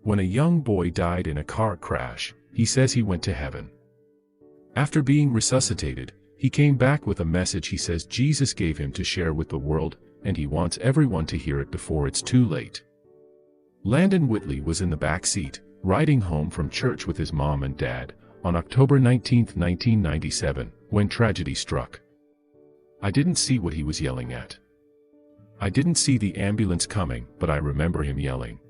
When a young boy died in a car crash, he says he went to heaven. After being resuscitated, he came back with a message he says Jesus gave him to share with the world, and he wants everyone to hear it before it's too late. Landon Whitley was in the back seat, riding home from church with his mom and dad, on October 19, 1997, when tragedy struck. I didn't see what he was yelling at. I didn't see the ambulance coming, but I remember him yelling.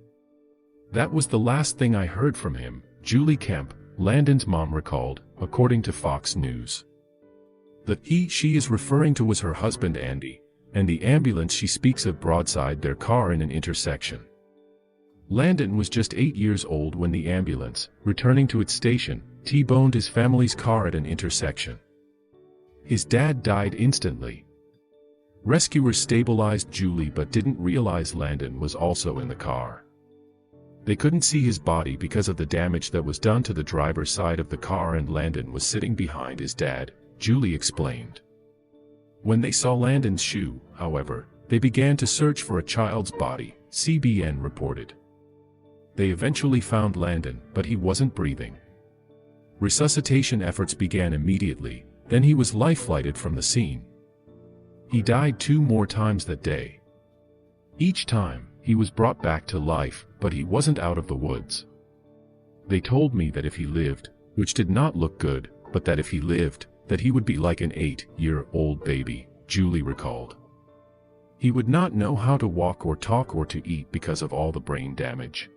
That was the last thing I heard from him, Julie Kemp, Landon's mom recalled, according to Fox News. The she is referring to was her husband Andy, and the ambulance she speaks of broadside their car in an intersection. Landon was just 8 years old when the ambulance, returning to its station, T-boned his family's car at an intersection. His dad died instantly. Rescuers stabilized Julie but didn't realize Landon was also in the car. They couldn't see his body because of the damage that was done to the driver's side of the car, and Landon was sitting behind his dad, Julie explained. When they saw Landon's shoe, however, they began to search for a child's body, CBN reported. They eventually found Landon, but he wasn't breathing. Resuscitation efforts began immediately, then he was life-flighted from the scene. He died 2 more times that day. Each time, he was brought back to life, but he wasn't out of the woods. They told me that if he lived, which did not look good, but that if he lived, that he would be like an 8-year-old baby, Julie recalled. He would not know how to walk or talk or to eat because of all the brain damage.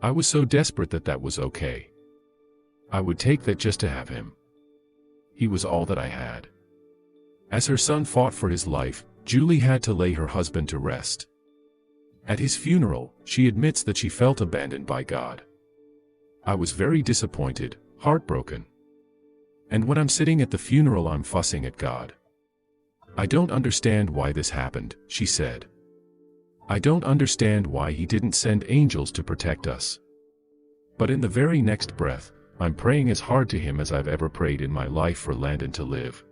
I was so desperate that was okay. I would take that just to have him. He was all that I had. As her son fought for his life, Julie had to lay her husband to rest. At his funeral, she admits that she felt abandoned by God. I was very disappointed, heartbroken. And when I'm sitting at the funeral, I'm fussing at God. I don't understand why this happened, she said. I don't understand why he didn't send angels to protect us. But in the very next breath, I'm praying as hard to him as I've ever prayed in my life for Landon to live.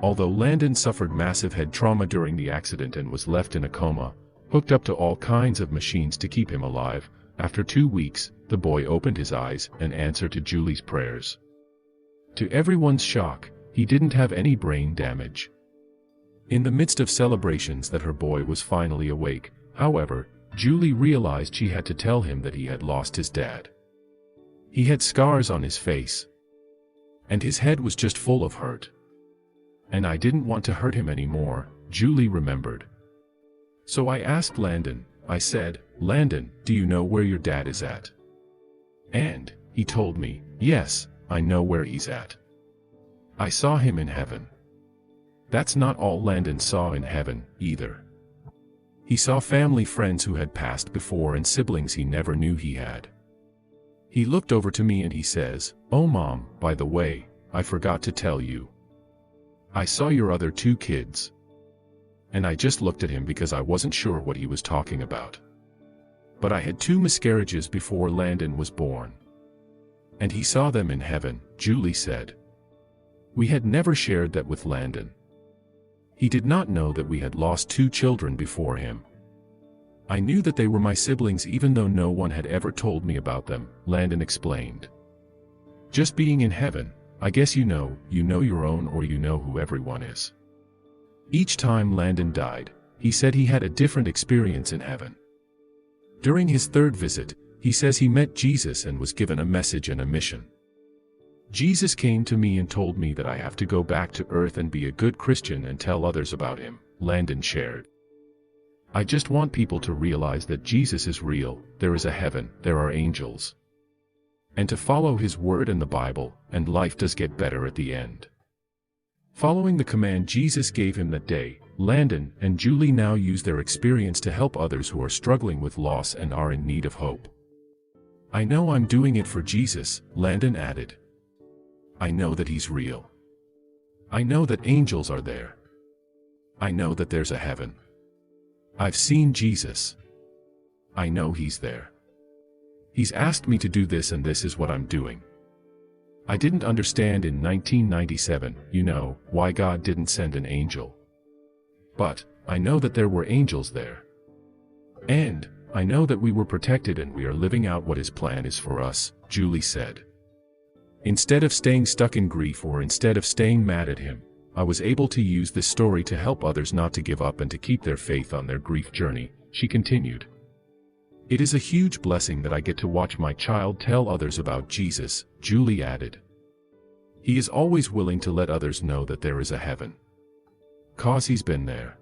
Although Landon suffered massive head trauma during the accident and was left in a coma, hooked up to all kinds of machines to keep him alive, after 2 weeks, the boy opened his eyes and answered to Julie's prayers. To everyone's shock, he didn't have any brain damage. In the midst of celebrations that her boy was finally awake, however, Julie realized she had to tell him that he had lost his dad. He had scars on his face. And his head was just full of hurt. And I didn't want to hurt him anymore, Julie remembered. So I asked Landon, I said, Landon, do you know where your dad is at? And he told me, yes, I know where he's at. I saw him in heaven. That's not all Landon saw in heaven, either. He saw family friends who had passed before and siblings he never knew he had. He looked over to me and he says, "Oh Mom, by the way, I forgot to tell you. I saw your other 2 kids." And I just looked at him because I wasn't sure what he was talking about. But I had 2 miscarriages before Landon was born. And he saw them in heaven, Julie said. We had never shared that with Landon. He did not know that we had lost 2 children before him. I knew that they were my siblings even though no one had ever told me about them, Landon explained. Just being in heaven, I guess you know your own, or you know who everyone is. Each time Landon died, he said he had a different experience in heaven. During his 3rd visit, he says he met Jesus and was given a message and a mission. Jesus came to me and told me that I have to go back to earth and be a good Christian and tell others about him, Landon shared. I just want people to realize that Jesus is real, there is a heaven, there are angels. And to follow his word and the Bible, and life does get better at the end. Following the command Jesus gave him that day, Landon and Julie now use their experience to help others who are struggling with loss and are in need of hope. I know I'm doing it for Jesus, Landon added. I know that he's real. I know that angels are there. I know that there's a heaven. I've seen Jesus. I know he's there. He's asked me to do this and this is what I'm doing. I didn't understand in 1997, why God didn't send an angel. But I know that there were angels there. And I know that we were protected and we are living out what His plan is for us," Julie said. "Instead of staying stuck in grief or instead of staying mad at Him, I was able to use this story to help others not to give up and to keep their faith on their grief journey," she continued. "It is a huge blessing that I get to watch my child tell others about Jesus," Julie added. "He is always willing to let others know that there is a heaven. 'Cause he's been there."